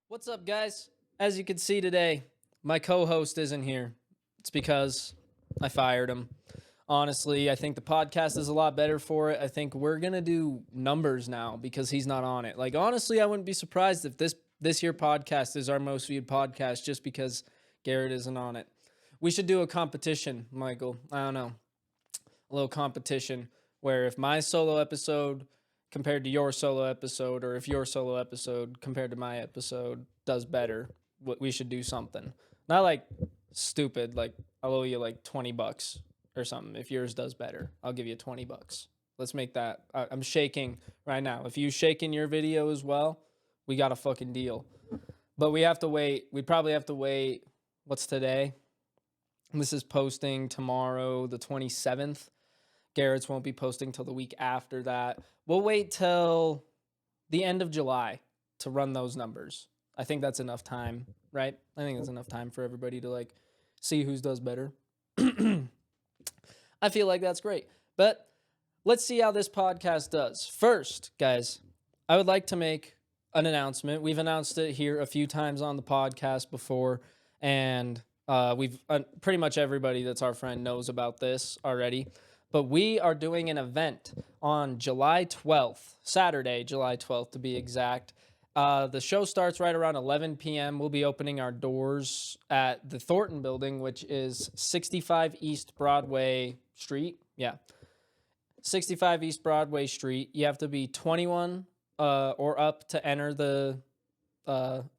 What's up, guys? As you can see today, my co-host isn't here. It's because I fired him. Honestly, I think the podcast is a lot better for it. I think we're gonna do numbers now because he's not on it. Like, honestly, I wouldn't be surprised if this here podcast is our most viewed podcast just because Garrett isn't on it. We should do a competition, Michael. I don't know, a little competition where if my solo episode compared to your solo episode, or if your solo episode compared to my episode does better, we should do something. Not like stupid, like I'll owe you like $20 or something. If yours does better, I'll give you $20. Let's make that. I'm shaking right now. If you shake in your video as well, we got a fucking deal. But we have to wait. We'd probably have to wait. What's today? This is posting tomorrow, the 27th. Garrett's won't be posting till the week after that. We'll wait till the end of July to run those numbers. I think that's enough time, right? I think that's enough time for everybody to like see whose does better. I feel like that's great. But let's see how this podcast does. First, guys, I would like to make an announcement. We've announced it here a few times on the podcast before, and we've pretty much everybody that's our friend knows about this already. But we are doing an event on July 12th, Saturday, July 12th to be exact. The show starts right around 11 p.m. We'll be opening our doors at the Thornton building, which is 65 East Broadway Street. Yeah. 65 East Broadway Street. You have to be 21 or up to enter the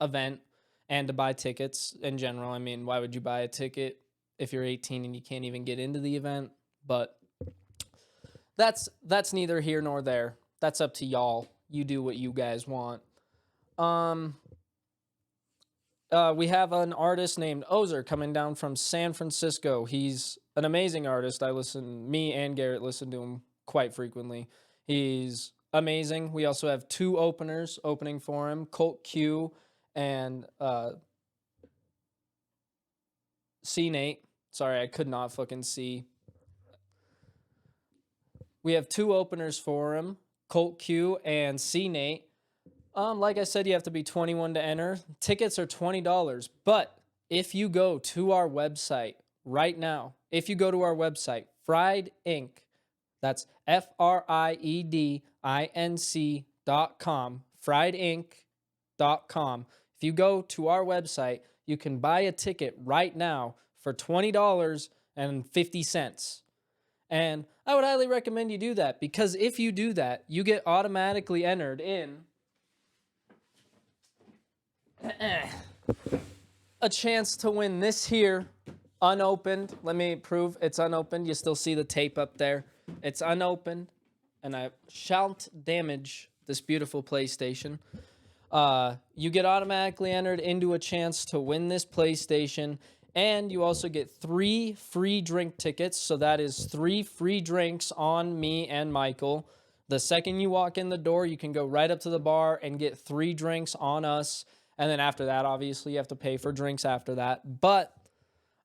event and to buy tickets in general. I mean, why would you buy a ticket if you're 18 and you can't even get into the event? But that's neither here nor there. That's up to y'all. You do what you guys want. We have an artist named Ozer coming down from San Francisco. He's an amazing artist. Me and Garrett listen to him quite frequently. He's amazing. We also have two openers opening for him, Colt Q and C Nate. Sorry, I could not fucking see. We have two openers for him, Colt Q and C Nate. Like I said, you have to be 21 to enter. Tickets are $20, but if you go to our website right now, if you go to our website, FRiED Inc., that's FRiEDinc.com, FRiEDinc.com. If you go to our website, you can buy a ticket right now for $20.50. And I would highly recommend you do that, because if you do that, you get automatically entered in a chance to win this here unopened. Let me prove it's unopened. You still see the tape up there. It's unopened, and I shan't damage this beautiful PlayStation. You get automatically entered into a chance to win this PlayStation, and you also get 3 free drink tickets. So that is 3 free drinks on me and Michael. The second you walk in the door, you can go right up to the bar and get 3 drinks on us. And then after that, obviously, you have to pay for drinks after that. But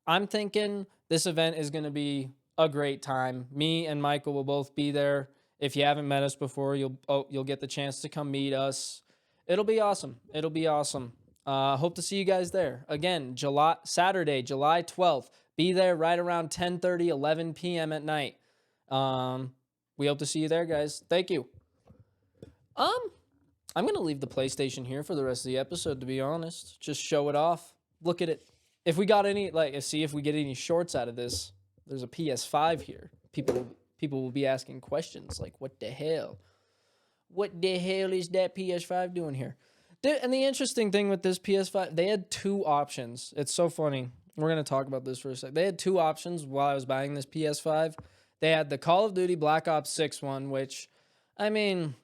I'm thinking this event is going to be a great time. Me and Michael will both be there. If you haven't met us before, you'll get the chance to come meet us. It'll be awesome. It'll be awesome. Hope to see you guys there. Again, Saturday, July 12th. Be there right around 10:30, 11 p.m. at night. We hope to see you there, guys. Thank you. I'm going to leave the PlayStation here for the rest of the episode, to be honest. Just show it off. Look at it. If we got any, see if we get any shorts out of this. There's a PS5 here. People will be asking questions like, what the hell? What the hell is that PS5 doing here? And the interesting thing with this PS5, they had 2 options. It's so funny. We're going to talk about this for a sec. They had 2 options while I was buying this PS5. They had the Call of Duty Black Ops 6 one, which, I mean,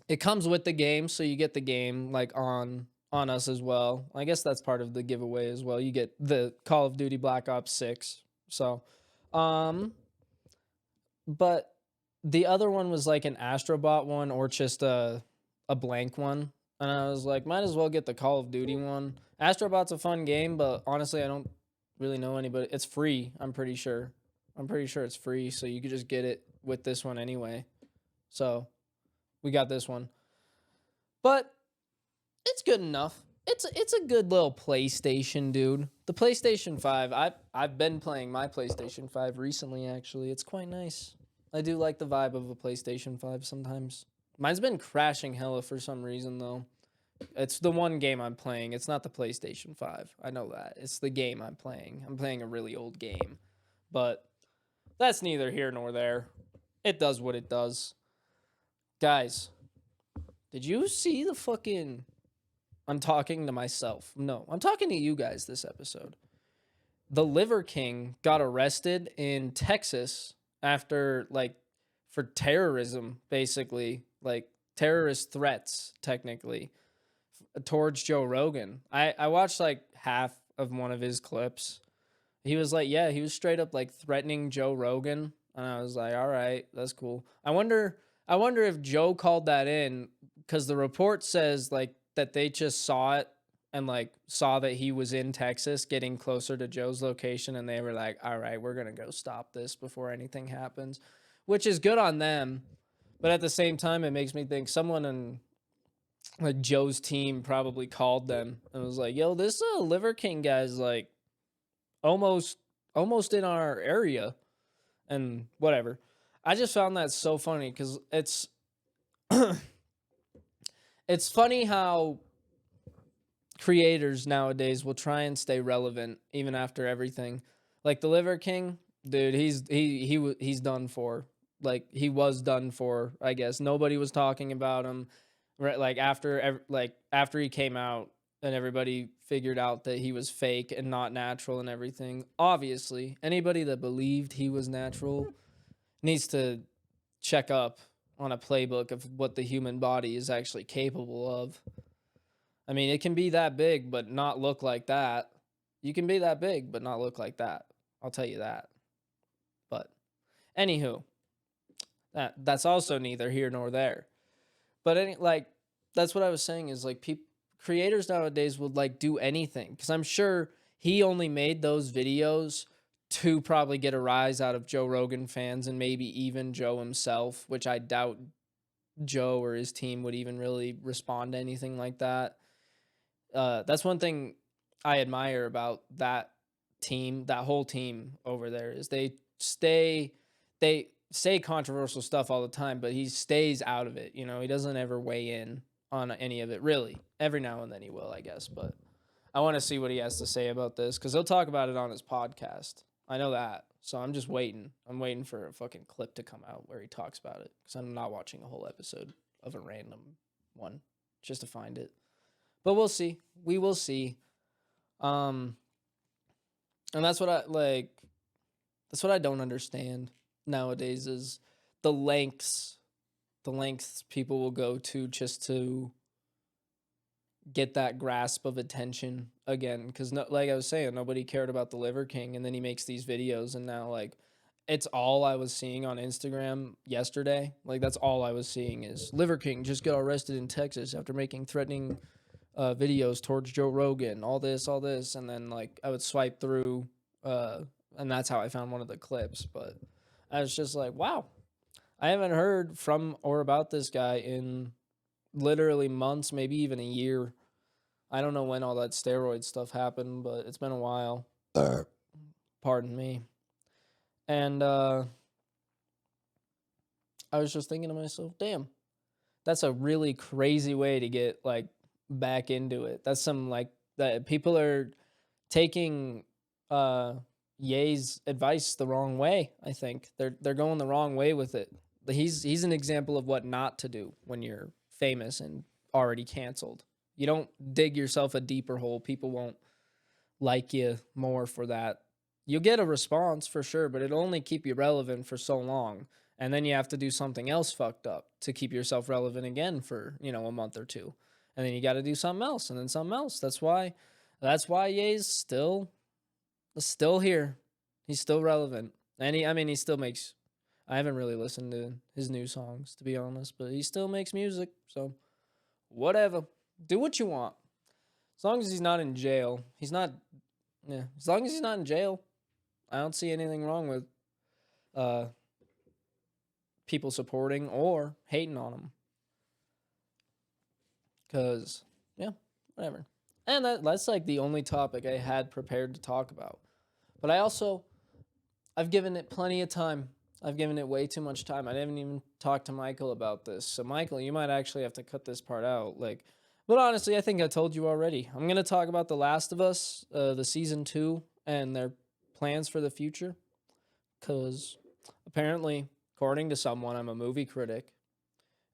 it comes with the game, so you get the game like on us as well. I guess that's part of the giveaway as well. You get the Call of Duty Black Ops 6. So, but the other one was like an Astrobot one or just a blank one. And I was like, might as well get the Call of Duty one. Astrobot's a fun game, but honestly, I don't really know anybody. It's free, I'm pretty sure. I'm pretty sure it's free, so you could just get it with this one anyway. So, We got this one. But it's good enough. It's a good little PlayStation, dude. The PlayStation 5, I've been playing my PlayStation 5 recently, actually. It's quite nice. I do like the vibe of a PlayStation 5 sometimes. Mine's been crashing hella for some reason, though. It's the one game I'm playing. It's not the PlayStation 5. I know that. It's the game I'm playing. I'm playing a really old game. But that's neither here nor there. It does what it does. Guys, did you see the fucking... I'm talking to myself. No, I'm talking to you guys this episode. The Liver King got arrested in Texas after, like, for terrorism, basically. Like, terrorist threats, technically, towards Joe Rogan. I watched, like, half of one of his clips. He was like, yeah, he was straight up, like, threatening Joe Rogan. And I was like, all right, that's cool. I wonder if Joe called that in, because the report says, like, that they just saw it and, like, saw that he was in Texas getting closer to Joe's location, and they were like, all right, we're going to go stop this before anything happens, which is good on them. But at the same time, it makes me think someone in, like, Joe's team probably called them and was like, yo, this Liver King guy's, like, almost in our area and whatever. I just found that so funny because it's it's funny how creators nowadays will try and stay relevant even after everything. Like the Liver King, dude, he's done for. Like he was done for, I guess. Nobody was talking about him. Right, like after he came out and everybody figured out that he was fake and not natural and everything. Obviously, anybody that believed he was natural needs to check up on a playbook of what the human body is actually capable of. I mean, it can be that big, but not look like that. You can be that big, but not look like that. I'll tell you that. But, anywho, that's also neither here nor there. But, that's what I was saying is, like, creators nowadays would, like, do anything. Because I'm sure he only made those videos to probably get a rise out of Joe Rogan fans and maybe even Joe himself, which I doubt Joe or his team would even really respond to anything like that. That's one thing I admire about that team, that whole team over there, is they say controversial stuff all the time, but he stays out of it. You know, he doesn't ever weigh in on any of it, really. Every now and then he will, I guess, but I want to see what he has to say about this because he'll talk about it on his podcast. I know that. So I'm just waiting. I'm waiting for a fucking clip to come out where he talks about it because I'm not watching a whole episode of a random one just to find it. But we'll see. We will see. And that's what I don't understand nowadays is the lengths people will go to just to get that grasp of attention again. Because like I was saying, nobody cared about the Liver King, and then he makes these videos, and now like it's all I was seeing on Instagram yesterday. Like that's all I was seeing is Liver King just got arrested in Texas after making threatening videos towards Joe Rogan, all this, and then like I would swipe through, and that's how I found one of the clips. But I was just like, wow, I haven't heard from or about this guy in literally months, maybe even a year. I don't know when all that steroid stuff happened, but it's been a while. Pardon me. And I was just thinking to myself, damn, that's a really crazy way to get like back into it. That's some like that people are taking Ye's advice the wrong way. I think they're going the wrong way with it. He's an example of what not to do when you're famous and already canceled. You don't dig yourself a deeper hole. People won't like you more for that. You'll get a response for sure, but it'll only keep you relevant for so long. And then you have to do something else fucked up to keep yourself relevant again for, a month or two. And then you got to do something else and then something else. That's why Ye's still here. He's still relevant. And he still makes, I haven't really listened to his new songs, to be honest, but he still makes music. So whatever. Do what you want. As long as he's not in jail. As long as he's not in jail, I don't see anything wrong with people supporting or hating on him. Because, yeah, whatever. And that's like the only topic I had prepared to talk about. But I've given it plenty of time. I've given it way too much time. I didn't even talk to Michael about this. So, Michael, you might actually have to cut this part out. But honestly, I think I told you already. I'm going to talk about The Last of Us, the season 2, and their plans for the future. Because apparently, according to someone, I'm a movie critic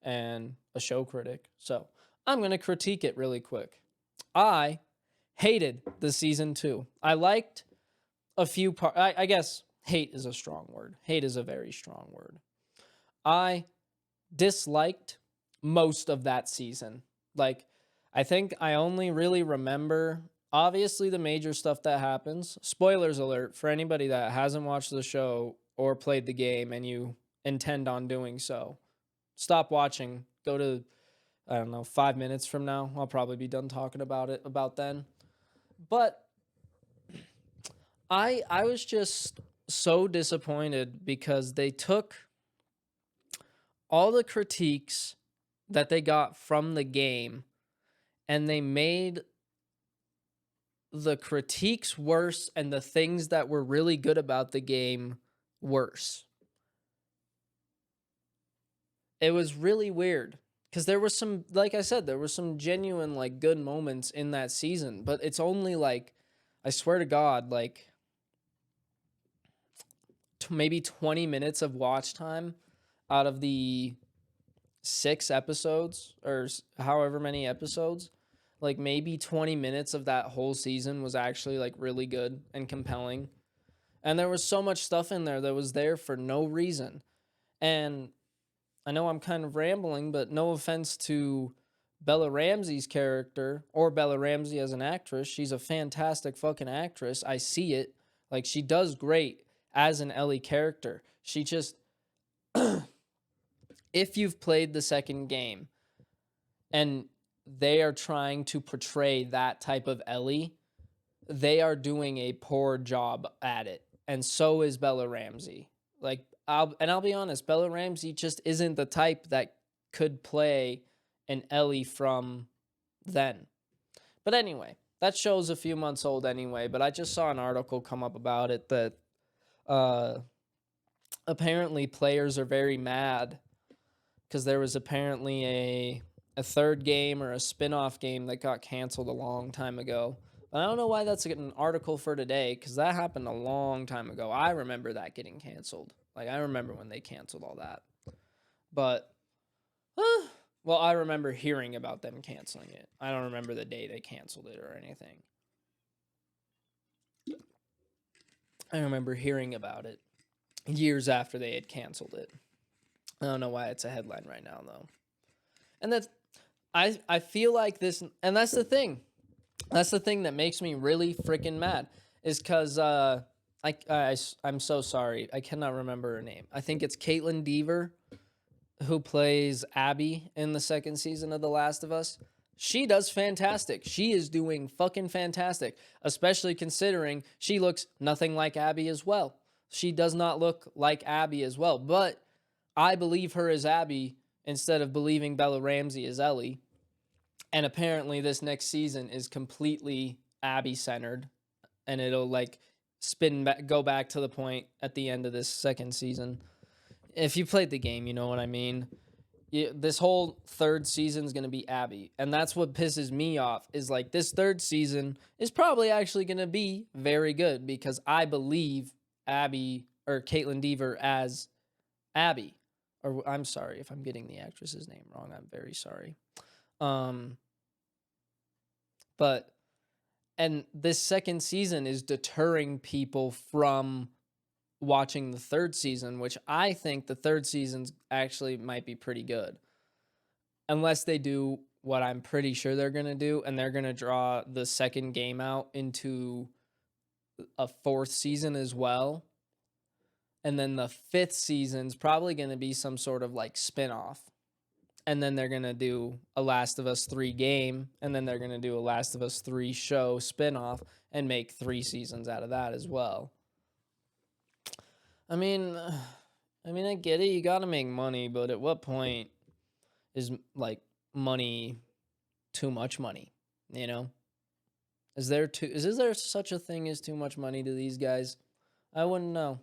and a show critic. So, I'm going to critique it really quick. I hated the season 2. I liked a few parts. I guess hate is a strong word. Hate is a very strong word. I disliked most of that season. I think I only really remember, obviously, the major stuff that happens. Spoilers alert for anybody that hasn't watched the show or played the game and you intend on doing so. Stop watching. Go to, I don't know, 5 minutes from now. I'll probably be done talking about it about then. But I was just so disappointed because they took all the critiques that they got from the game and they made the critiques worse and the things that were really good about the game worse. It was really weird because there was some, like I said, there was some genuine good moments in that season, but it's only I swear to God, maybe 20 minutes of watch time out of the 6 episodes or however many episodes. Maybe 20 minutes of that whole season was actually really good and compelling. And there was so much stuff in there that was there for no reason. And I know I'm kind of rambling, but no offense to Bella Ramsey's character or Bella Ramsey as an actress. She's a fantastic fucking actress. I see it. She does great as an Ellie character. She just, if you've played the second game and they are trying to portray that type of Ellie, they are doing a poor job at it. And so is Bella Ramsey. I'll be honest, Bella Ramsey just isn't the type that could play an Ellie from then. But anyway, that show's a few months old anyway, but I just saw an article come up about it that apparently players are very mad because there was apparently a third game or a spin-off game that got canceled a long time ago. But I don't know why that's an article for today, because that happened a long time ago. I remember that getting canceled. I remember when they canceled all that. But, well, I remember hearing about them canceling it. I don't remember the day they canceled it or anything. I remember hearing about it years after they had canceled it. I don't know why it's a headline right now, though. And that's, I feel like this, and that's the thing. That's the thing that makes me really freaking mad, is because I'm so sorry. I cannot remember her name. I think it's Caitlin Dever, who plays Abby in the second season of The Last of Us. She does fantastic. She is doing fucking fantastic, especially considering she looks nothing like Abby as well. She does not look like Abby as well, but I believe her as Abby instead of believing Bella Ramsey as Ellie. And apparently this next season is completely Abby centered, and it'll go back to the point at the end of this second season. If you played the game, you know what I mean. This whole third season is going to be Abby, and that's what pisses me off, is this third season is probably actually going to be very good because I believe Abby or Caitlin Dever as Abby. Or I'm sorry if I'm getting the actress's name wrong. I'm very sorry. And this second season is deterring people from watching the third season, which I think the third season's actually might be pretty good. Unless they do what I'm pretty sure they're going to do, and they're going to draw the second game out into a fourth season as well. And then the fifth season's probably going to be some sort of spin-off. And then they're going to do a Last of Us 3 game, and then they're going to do a Last of Us 3 show spin-off and make 3 seasons out of that as well. I mean, I get it. You got to make money, but at what point is money too much money, you know? Is there such a thing as too much money to these guys? I wouldn't know.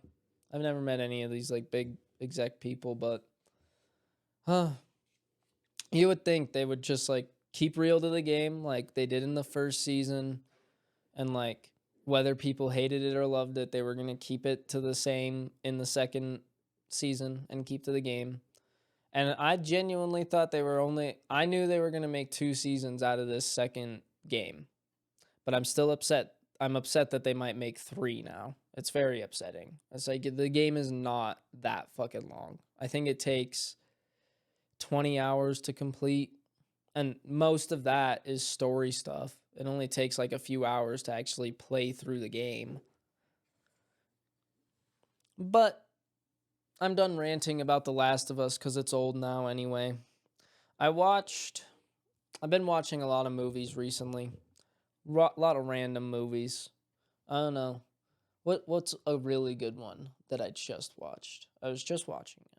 I've never met any of these like big exec people, but huh, you would think they would just like keep real to the game like they did in the first season, and like whether people hated it or loved it, they were going to keep it to the same in the second season and keep to the game. And I genuinely thought I knew they were going to make 2 seasons out of this second game, but I'm still upset. I'm upset that they might make 3 now. It's very upsetting. It's like the game is not that fucking long. I think it takes 20 hours to complete, and most of that is story stuff. It only takes like a few hours to actually play through the game. But I'm done ranting about The Last of Us because it's old now anyway. I've been watching a lot of movies recently. A lot of random movies. I don't know. What's a really good one that I just watched? I was just watching it.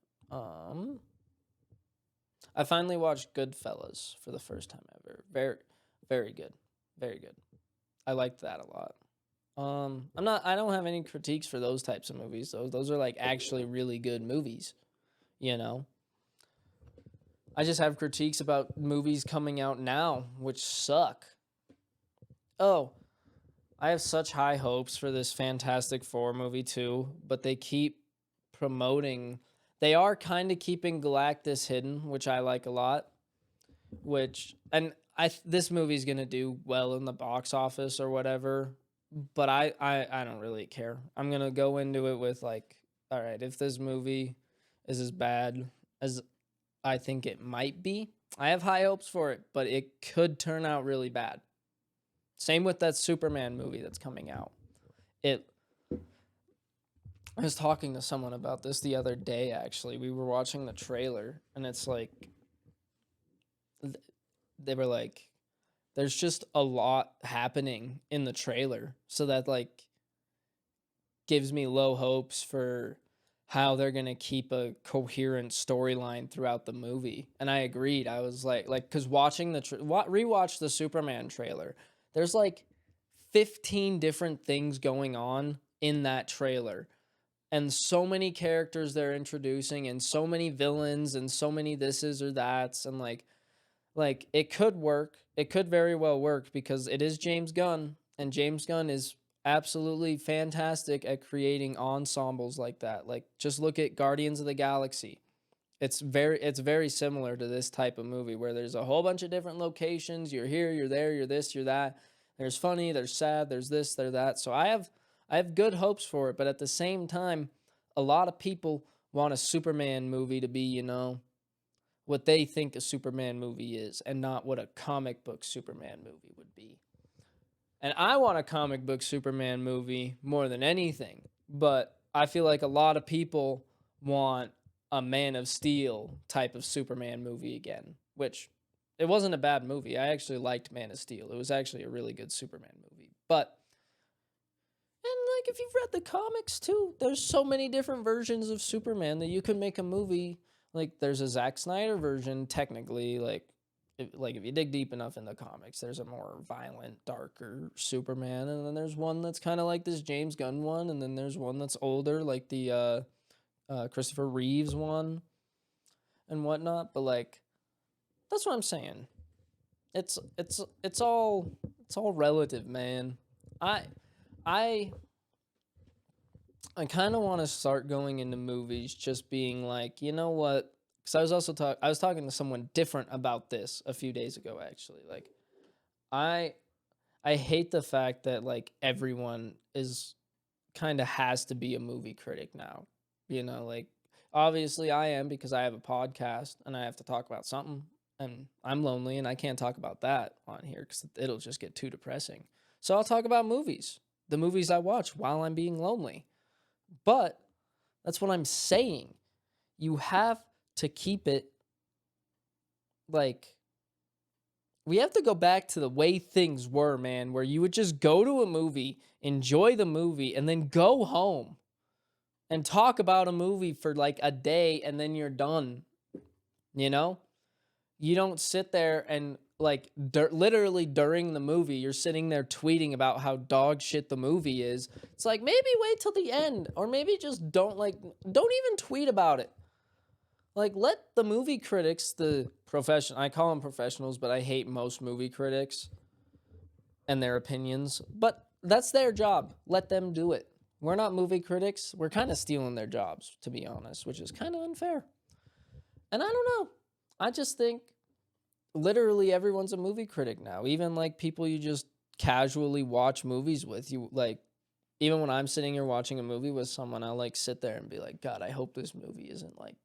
I finally watched Goodfellas for the first time ever. Very, very good. Very good. I liked that a lot. I don't have any critiques for those types of movies. Those are like actually really good movies, you know? I just have critiques about movies coming out now, which suck. Oh, I have such high hopes for this Fantastic Four movie too, but they keep promoting. They are kind of keeping Galactus hidden, which I like a lot. This movie's gonna do well in the box office or whatever, but I don't really care. I'm gonna go into it with like, all right, if this movie is as bad as I think it might be, I have high hopes for it, but it could turn out really bad. Same with that Superman movie that's coming out. I was talking to someone about this the other day, actually. We were watching the trailer, and it's like, they were like, there's just a lot happening in the trailer. So that, like, gives me low hopes for how they're going to keep a coherent storyline throughout the movie. And I agreed. I was like, because watching rewatch the Superman trailer, there's like 15 different things going on in that trailer, and so many characters they're introducing, and so many villains, and so many thises or that's, and like it could work. It could very well work because it is James Gunn, and James Gunn is absolutely fantastic at creating ensembles like that. Like, just look at Guardians of the Galaxy. It's very similar to this type of movie where there's a whole bunch of different locations. You're here, you're there, you're this, you're that. There's funny, there's sad, there's this, there's that. So I have good hopes for it, but at the same time, a lot of people want a Superman movie to be, you know, what they think a Superman movie is, and not what a comic book Superman movie would be. And I want a comic book Superman movie more than anything, but I feel like a lot of people want a Man of Steel type of Superman movie again, which it wasn't a bad movie. I actually liked Man of Steel. It was actually a really good Superman movie. But, and like, if you've read the comics too, there's so many different versions of Superman that you can make a movie. Like, there's a Zack Snyder version, technically, if you dig deep enough in the comics, there's a more violent, darker Superman, and then there's one that's kind of like this James Gunn one, and then there's one that's older, like the Christopher Reeves one and whatnot. But like, that's what I'm saying. It's all relative, man. I kind of want to start going into movies just being like, you know what? Because I was talking to someone different about this a few days ago, actually. Like, I hate the fact that like everyone is kind of has to be a movie critic now. You know, like, obviously I am, because I have a podcast and I have to talk about something, and I'm lonely and I can't talk about that on here because it'll just get too depressing. So I'll talk about movies, the movies I watch while I'm being lonely. But that's what I'm saying. You have to keep it like, we have to go back to the way things were, man, where you would just go to a movie, enjoy the movie, and then go home and talk about a movie for like a day, and then you're done, you know? you don't sit there and like literally during the movie, you're sitting there tweeting about how dog shit the movie is. It's like, maybe wait till the end, or maybe just don't even tweet about it. Like, let the movie critics, I call them professionals, but I hate most movie critics and their opinions, but that's their job. Let them do it. We're not movie critics. We're kind of stealing their jobs, to be honest, which is kind of unfair. And I don't know. I just think literally everyone's a movie critic now. Even like people you just casually watch movies with. You like, even when I'm sitting here watching a movie with someone, I'll like sit there and be like, God, I hope this movie isn't like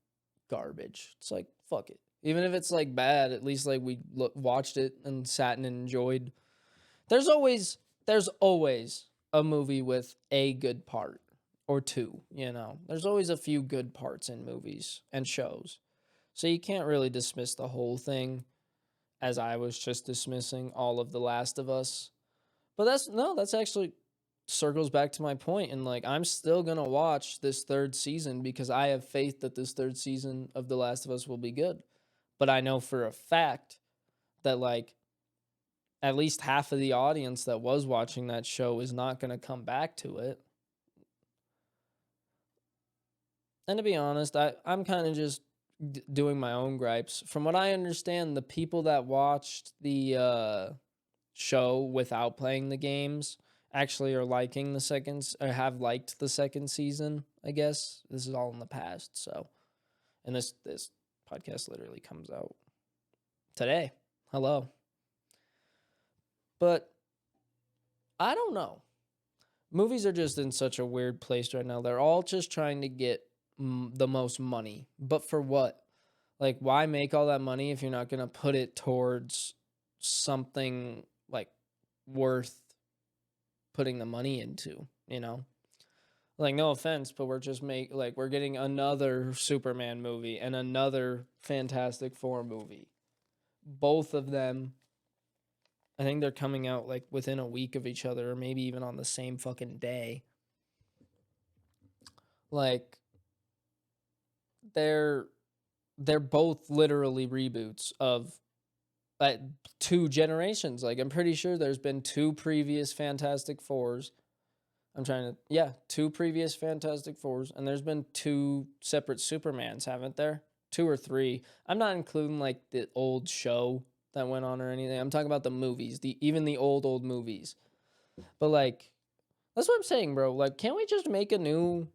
garbage. It's like, fuck it. Even if it's like bad, at least like we watched it and sat and enjoyed. There's always a movie with a good part or two, you know. There's always a few good parts in movies and shows. So you can't really dismiss the whole thing, as I was just dismissing all of The Last of Us. But that's actually circles back to my point, and like I'm still going to watch this third season because I have faith that this third season of The Last of Us will be good. But I know for a fact that like at least half of the audience that was watching that show is not going to come back to it. And to be honest, I'm kind of just doing my own gripes. From what I understand, the people that watched the show without playing the games actually are liking the second, or have liked the second season, I guess. This is all in the past, so. And this podcast literally comes out today. Hello. But I don't know. Movies are just in such a weird place right now. They're all just trying to get the most money. But for what? Like, why make all that money if you're not going to put it towards something, like, worth putting the money into, you know? Like, no offense, but we're getting another Superman movie and another Fantastic Four movie. Both of them, I think they're coming out, like, within a week of each other, or maybe even on the same fucking day. Like, they're both literally reboots of two generations. Like, I'm pretty sure there's been two previous Fantastic Fours. Two previous Fantastic Fours, and there's been two separate Supermans, haven't there? Two or three. I'm not including, like, the old show that went on or anything. I'm talking about the movies, even the old movies. But, like, that's what I'm saying, bro. Like, can't we just make a new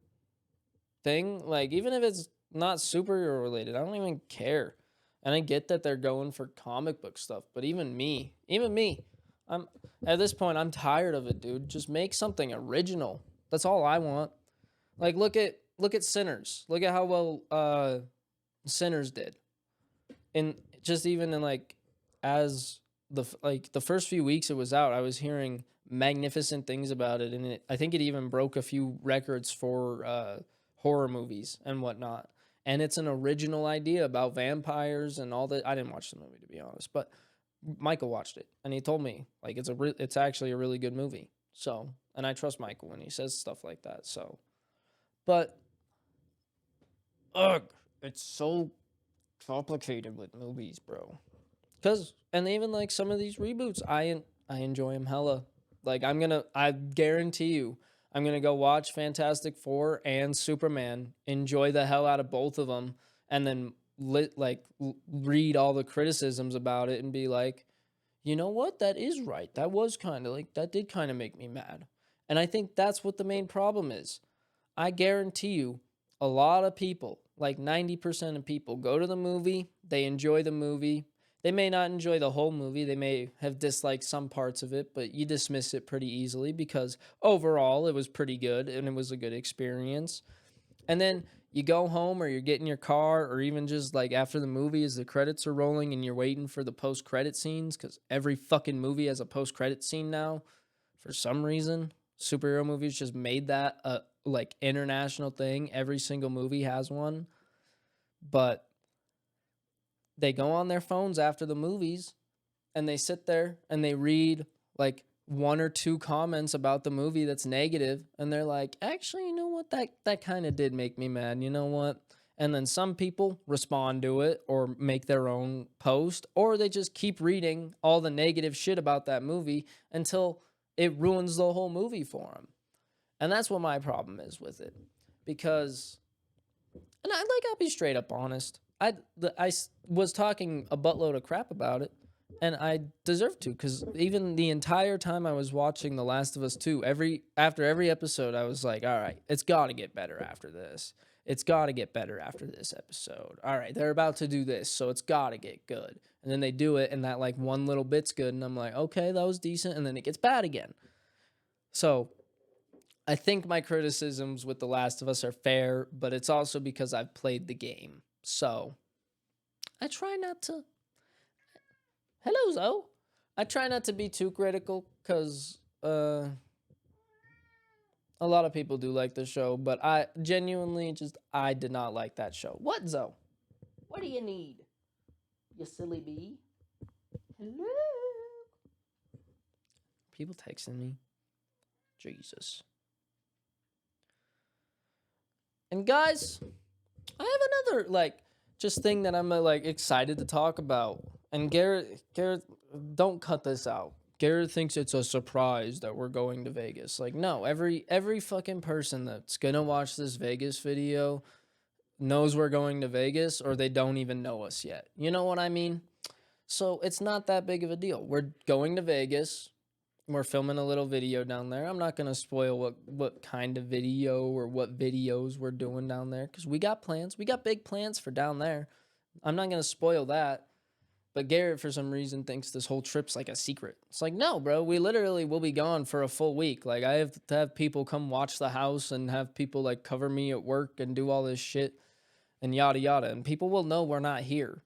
thing? Like, even if it's not superhero related, I don't even care. And I get that they're going for comic book stuff, but even me, I'm at this point, I'm tired of it, dude. Just make something original. That's all I want. Like, look at Sinners. Look at how well Sinners did. And just even in like as the first few weeks it was out, I was hearing magnificent things about it, and I think it even broke a few records for horror movies and whatnot. And it's an original idea about vampires and all that. I didn't watch the movie, to be honest, but Michael watched it, and he told me like it's actually a really good movie. So, and I trust Michael when he says stuff like that. So, but it's so complicated with movies, bro. And even like some of these reboots, I enjoy them hella. Like I guarantee you, I'm gonna go watch Fantastic Four and Superman, enjoy the hell out of both of them, and then read all the criticisms about it and be like, you know what, that is right. That was kind of like, that did kind of make me mad. And I think that's what the main problem is. I guarantee you, a lot of people, like 90% of people, go to the movie, they enjoy the movie. They may not enjoy the whole movie. They may have disliked some parts of it, but you dismiss it pretty easily because overall it was pretty good and it was a good experience. And then you go home, or you're getting your car, or even just like after the movie as the credits are rolling and you're waiting for the post-credit scenes, because every fucking movie has a post-credit scene now for some reason. Superhero movies just made that a like international thing. Every single movie has one. But they go on their phones after the movies and they sit there and they read like one or two comments about the movie that's negative, and they're like, actually, you know what, that kind of did make me mad, you know what? And then some people respond to it or make their own post, or they just keep reading all the negative shit about that movie until it ruins the whole movie for them. And that's what my problem is with it. Because, and I'll be straight up honest. I was talking a buttload of crap about it, and I deserve to, because even the entire time I was watching The Last of Us 2, after every episode, I was like, all right, it's got to get better after this. It's got to get better after this episode. All right, they're about to do this, so it's got to get good. And then they do it, and that like one little bit's good, and I'm like, okay, that was decent, and then it gets bad again. So I think my criticisms with The Last of Us are fair, but it's also because I've played the game. So I try not to... Hello, Zoe. I try not to be too critical, because a lot of people do like the show, but I genuinely I did not like that show. What, Zoe? What do you need? You silly bee. Hello? People texting me. Jesus. And guys, I have another, just thing that I'm, excited to talk about. And Garrett, don't cut this out. Garrett thinks it's a surprise that we're going to Vegas. Like, no, every fucking person that's gonna watch this Vegas video knows we're going to Vegas, or they don't even know us yet. You know what I mean? So it's not that big of a deal. We're going to Vegas. We're filming a little video down there. I'm not gonna spoil what kind of video or what videos we're doing down there, because we got plans. We got big plans for down there. I'm not gonna spoil that. But Garrett, for some reason, thinks this whole trip's like a secret. It's like, no, bro, we literally will be gone for a full week. Like, I have to have people come watch the house and have people, cover me at work and do all this shit and yada yada. And people will know we're not here.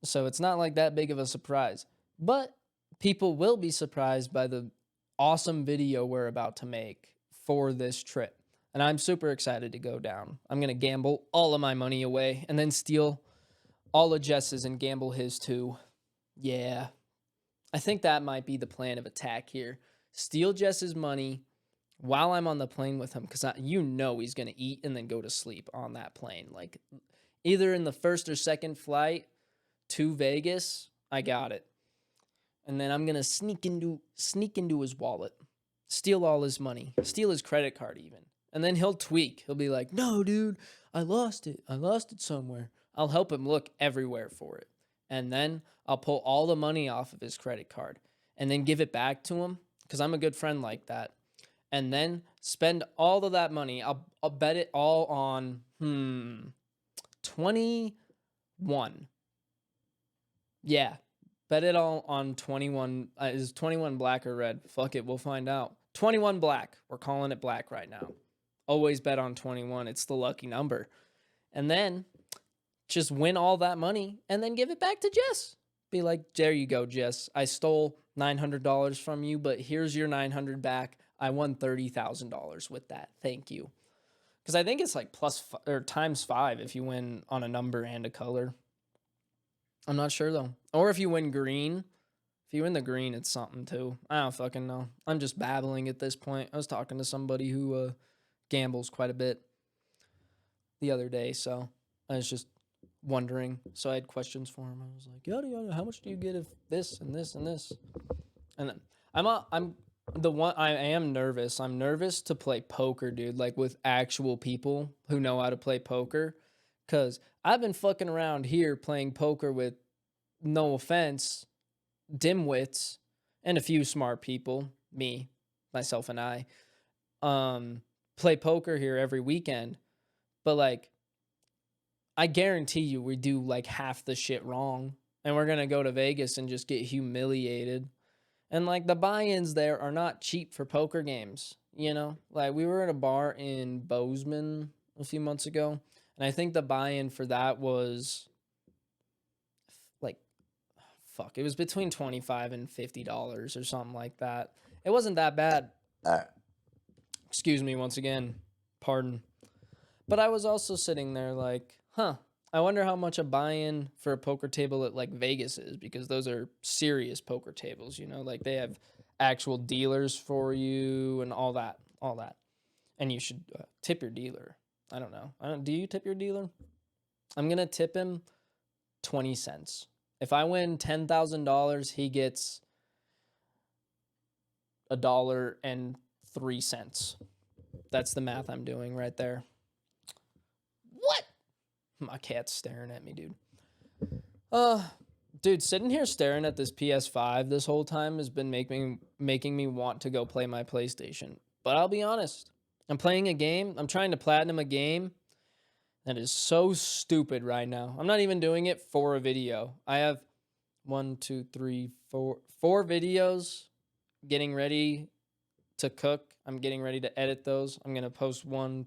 So it's not like that big of a surprise. But people will be surprised by the awesome video we're about to make for this trip. And I'm super excited to go down. I'm going to gamble all of my money away and then steal all of Jess's and gamble his too. Yeah. I think that might be the plan of attack here. Steal Jess's money while I'm on the plane with him, because he's going to eat and then go to sleep on that plane. Like, either in the first or second flight to Vegas, I got it. And then I'm going to sneak into his wallet, steal all his money, steal his credit card even. And then he'll tweak. He'll be like, no, dude, I lost it somewhere. I'll help him look everywhere for it. And then I'll pull all the money off of his credit card and then give it back to him, because I'm a good friend like that. And then spend all of that money. I'll bet it all on 21. Yeah, bet it all on 21. Is 21 black or red? Fuck it, we'll find out. 21 black. We're calling it black right now. Always bet on 21. It's the lucky number. And then just win all that money and then give it back to Jess. Be like, there you go, Jess. I stole $900 from you, but here's your $900 back. I won $30,000 with that. Thank you. Because I think it's like times 5 if you win on a number and a color. I'm not sure though. Or if you win green. If you win the green, it's something too. I don't fucking know. I'm just babbling at this point. I was talking to somebody who gambles quite a bit the other day, so I was just wondering. So I had questions for him. I was like, yada yada, how much do you get if this and this and this? And then I am nervous. I'm nervous to play poker, dude, like with actual people who know how to play poker. Cause I've been fucking around here playing poker with, no offense, dimwits and a few smart people, me, myself and I, play poker here every weekend. But I guarantee you we do half the shit wrong, and we're going to go to Vegas and just get humiliated. And the buy-ins there are not cheap for poker games, you know? We were at a bar in Bozeman a few months ago, and I think the buy-in for that was it was between $25 and $50 or something like that. It wasn't that bad. Excuse me once again. Pardon. But I was also sitting there I wonder how much a buy-in for a poker table at Vegas is, because those are serious poker tables, you know, they have actual dealers for you and all that. And you should tip your dealer. I don't know. Do you tip your dealer? I'm going to tip him 20 cents. If I win $10,000, he gets $1.03. That's the math I'm doing right there. What? My cat's staring at me, dude. Dude, sitting here staring at this PS5 this whole time has been making me want to go play my PlayStation. But I'll be honest, I'm playing a game. I'm trying to platinum a game that is so stupid right now. I'm not even doing it for a video. I have 4 videos getting ready to cook. I'm getting ready to edit those. I'm going to post one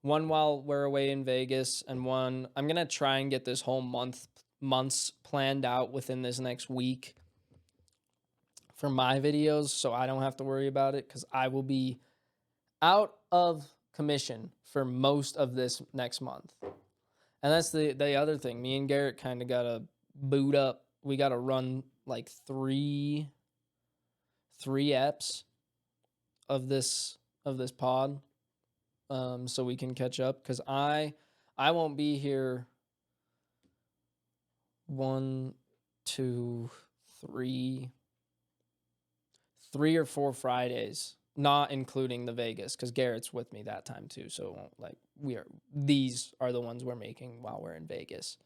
while we're away in Vegas, and one I'm going to try and get this whole months planned out within this next week for my videos, so I don't have to worry about it, because I will be out of commission for most of this next month. And that's the other thing. Me and Garrett kind of got to boot up. We got to run like three eps of this pod, so we can catch up, because I won't be here 3 or 4 Fridays, not including the Vegas, because Garrett's with me that time too. So like these are the ones we're making while we're in Vegas.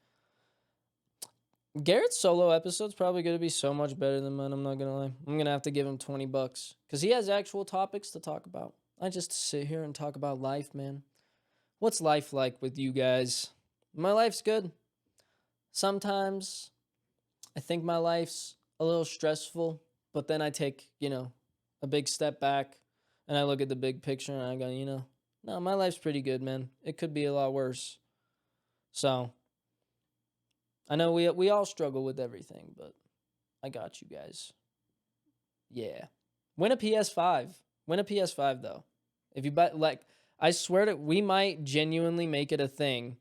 Garrett's solo episode's probably going to be so much better than mine, I'm not going to lie. I'm going to have to give him $20 because he has actual topics to talk about. I just sit here and talk about life, man. What's life like with you guys? My life's good. Sometimes I think my life's a little stressful, but then I take, a big step back and I look at the big picture and I go, no, my life's pretty good, man. It could be a lot worse. So I know we all struggle with everything, but I got you guys. Yeah. Win a PS5. Win a PS5 though. If you buy, like, I swear to, we might genuinely make it a thing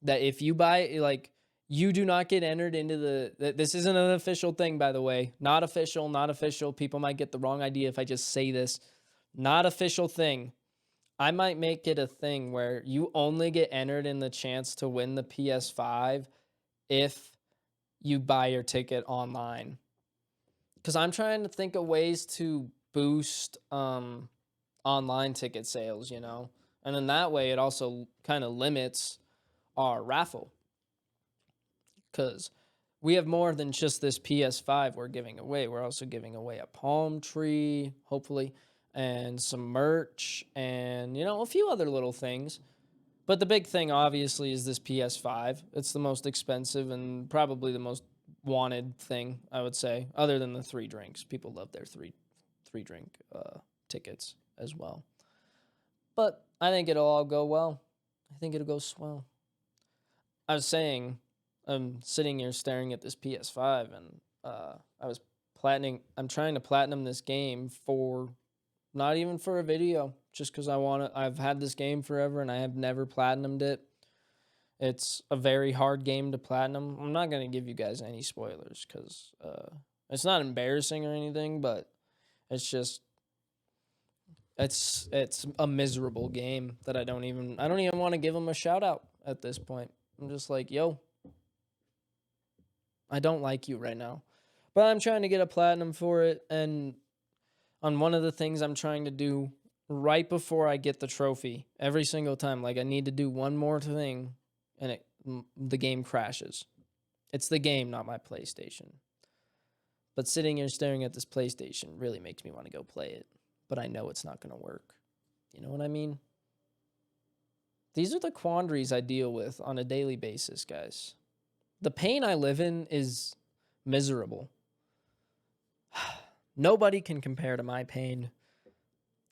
that if you buy, like, you do not get entered into this isn't an official thing, by the way. Not official. People might get the wrong idea if I just say this. Not official thing. I might make it a thing where you only get entered in the chance to win the PS5 if you buy your ticket online. Because I'm trying to think of ways to boost online ticket sales, And in that way, it also kind of limits our raffle. Because we have more than just this PS5 we're giving away. We're also giving away a palm tree, hopefully, and some merch, and, a few other little things. But the big thing, obviously, is this PS5. It's the most expensive and probably the most wanted thing, I would say, other than the 3 drinks. People love their three drink tickets as well. But I think it'll all go well. I think it'll go swell. I was saying, I'm sitting here staring at this PS5, and I'm trying to platinum this game for, not even for a video, just because I've had this game forever and I have never platinumed it. It's a very hard game to platinum. I'm not going to give you guys any spoilers because it's not embarrassing or anything, but it's just, it's a miserable game that I don't even want to give them a shout out at this point. I'm just like, yo, I don't like you right now. But I'm trying to get a platinum for it, and on one of the things I'm trying to do right before I get the trophy, every single time, like I need to do one more thing, and the game crashes. It's the game, not my PlayStation. But sitting here staring at this PlayStation really makes me want to go play it. But I know it's not going to work. You know what I mean? These are the quandaries I deal with on a daily basis, guys. The pain I live in is miserable. Nobody can compare to my pain.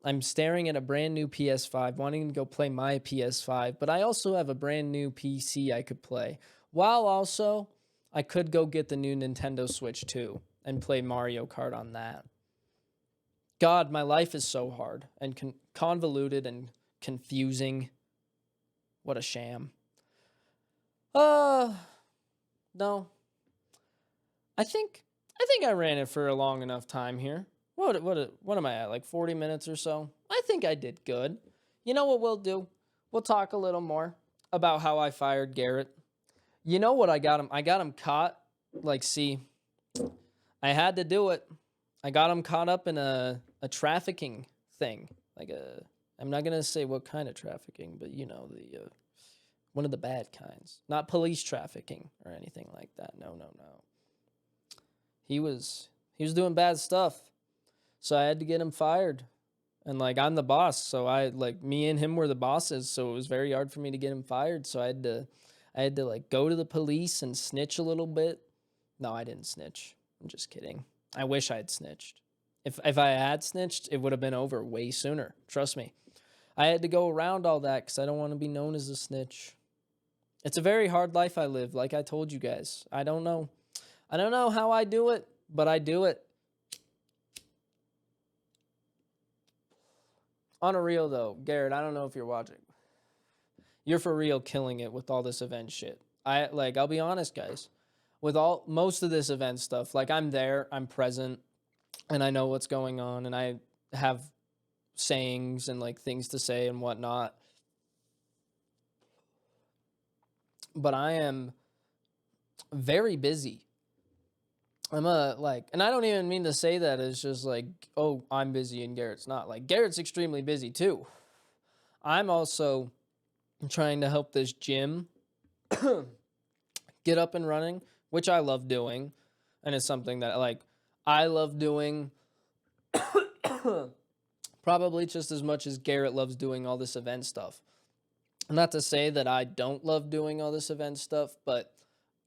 I'm staring at a brand new PS5, wanting to go play my PS5, but I also have a brand new PC I could play. While also, I could go get the new Nintendo Switch 2 and play Mario Kart on that. God, my life is so hard and convoluted and confusing. What a sham. No. I think I ran it for a long enough time here. What am I at? Like 40 minutes or so? I think I did good. You know what we'll do? we'll talk a little more about how I fired Garrett. You know what I got him? I got him caught. Like, see, I had to do it. I got him caught up in a trafficking thing. I'm not going to say what kind of trafficking, but you know, one of the bad kinds. Not police trafficking or anything like that. No. He was doing bad stuff. So I had to get him fired. And like, I'm the boss, so me and him were the bosses, so it was very hard for me to get him fired. So I had to like go to the police and snitch a little bit. No, I didn't snitch. I'm just kidding. I wish I had snitched. If I had snitched, it would have been over way sooner. Trust me. I had to go around all that because I don't want to be known as a snitch. It's a very hard life I live, like I told you guys. I don't know how I do it, but I do it. On a real though, Garrett, I don't know if you're watching. You're for real killing it with all this event shit. I'll be honest, guys. With most of this event stuff, like I'm there, I'm present, and I know what's going on, and I have sayings and like things to say and whatnot. But I am very busy. And I don't even mean to say that as just like, oh, I'm busy and Garrett's not. Like, Garrett's extremely busy too. I'm also trying to help this gym get up and running, which I love doing. And it's something that, like, I love doing probably just as much as Garrett loves doing all this event stuff. Not to say that I don't love doing all this event stuff, but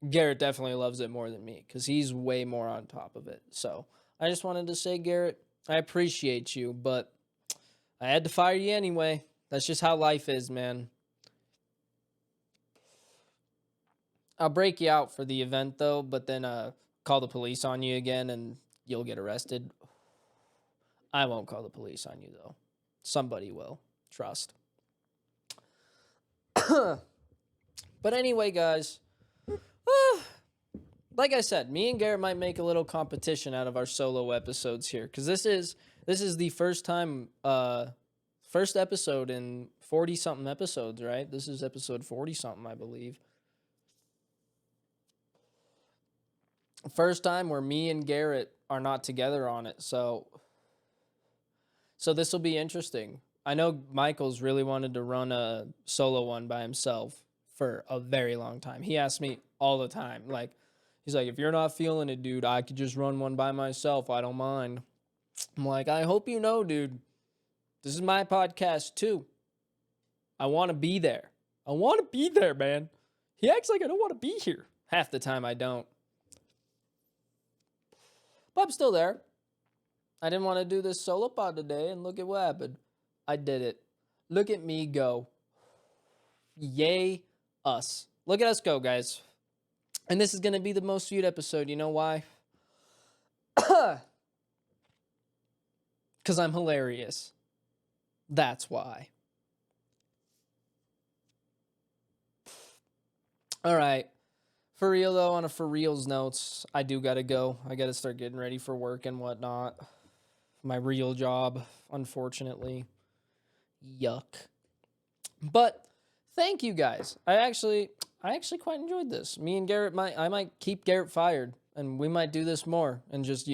Garrett definitely loves it more than me because he's way more on top of it. So I just wanted to say, Garrett, I appreciate you, but I had to fire you anyway. That's just how life is, man. I'll break you out for the event, though, but then call the police on you again and you'll get arrested. I won't call the police on you, though. Somebody will. Trust. But anyway, guys, like I said, me and Garrett might make a little competition out of our solo episodes here, because this is the first episode in 40-something episodes, right? This is episode 40-something, I believe. First time where me and Garrett are not together on it, so this will be interesting. I know Michael's really wanted to run a solo one by himself for a very long time. He asks me all the time, like, he's like, if you're not feeling it, dude, I could just run one by myself. I don't mind. I'm like, I hope you know, dude, this is my podcast too. I want to be there. I want to be there, man. He acts like I don't want to be here. Half the time I don't. But I'm still there. I didn't want to do this solo pod today, and look at what happened. I did it. Look at me go. Yay, us. Look at us go, guys. And this is going to be the most viewed episode. You know why? Because I'm hilarious. That's why. All right. For real, though, on a for reals notes, I do got to go. I got to start getting ready for work and whatnot. My real job, unfortunately. Yuck. But thank you guys. I actually quite enjoyed this. Me and Garrett I might keep Garrett fired, and we might do this more and just,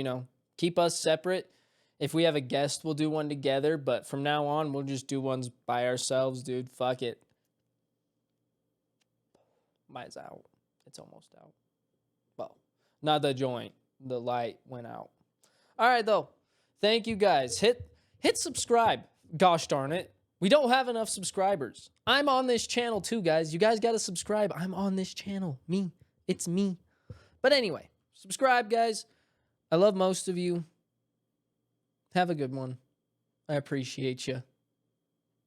keep us separate. If we have a guest, we'll do one together, but from now on, we'll just do ones by ourselves, dude. Fuck it. Mine's out. It's almost out. Well, not the joint. The light went out. All right, though. Thank you, guys. Hit subscribe. Gosh darn it. We don't have enough subscribers. I'm on this channel too, guys. You guys got to subscribe. I'm on this channel. Me. It's me. But anyway, subscribe, guys. I love most of you. Have a good one. I appreciate you.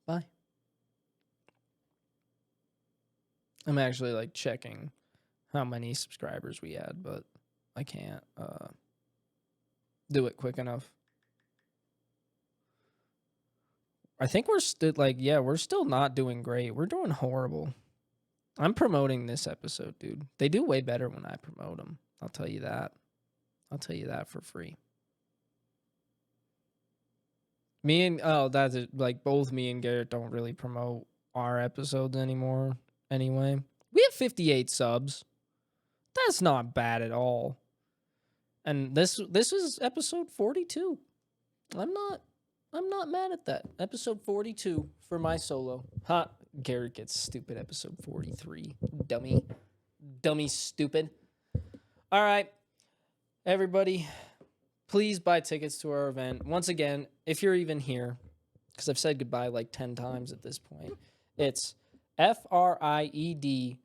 Bye. I'm actually checking how many subscribers we had, but I can't do it quick enough. I think we're still we're still not doing great. We're doing horrible. I'm promoting this episode, dude. They do way better when I promote them. I'll tell you that. I'll tell you that for free. Both me and Garrett don't really promote our episodes anymore anyway. We have 58 subs. That's not bad at all. And this is episode 42. I'm not mad at that. Episode 42 for my solo. Ha, Garrett gets stupid episode 43. Dummy stupid. All right. Everybody, please buy tickets to our event. Once again, if you're even here, because I've said goodbye like 10 times at this point, it's FRiEDinc.com,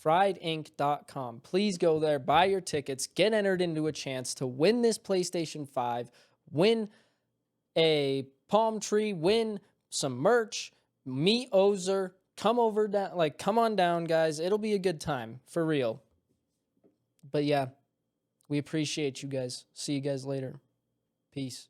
FRiEDinc.com. Please go there, buy your tickets, get entered into a chance to win this PlayStation 5, win a palm tree, win some merch, meet Ozer, come on down, guys. It'll be a good time, for real. But yeah, we appreciate you guys. See you guys later. Peace.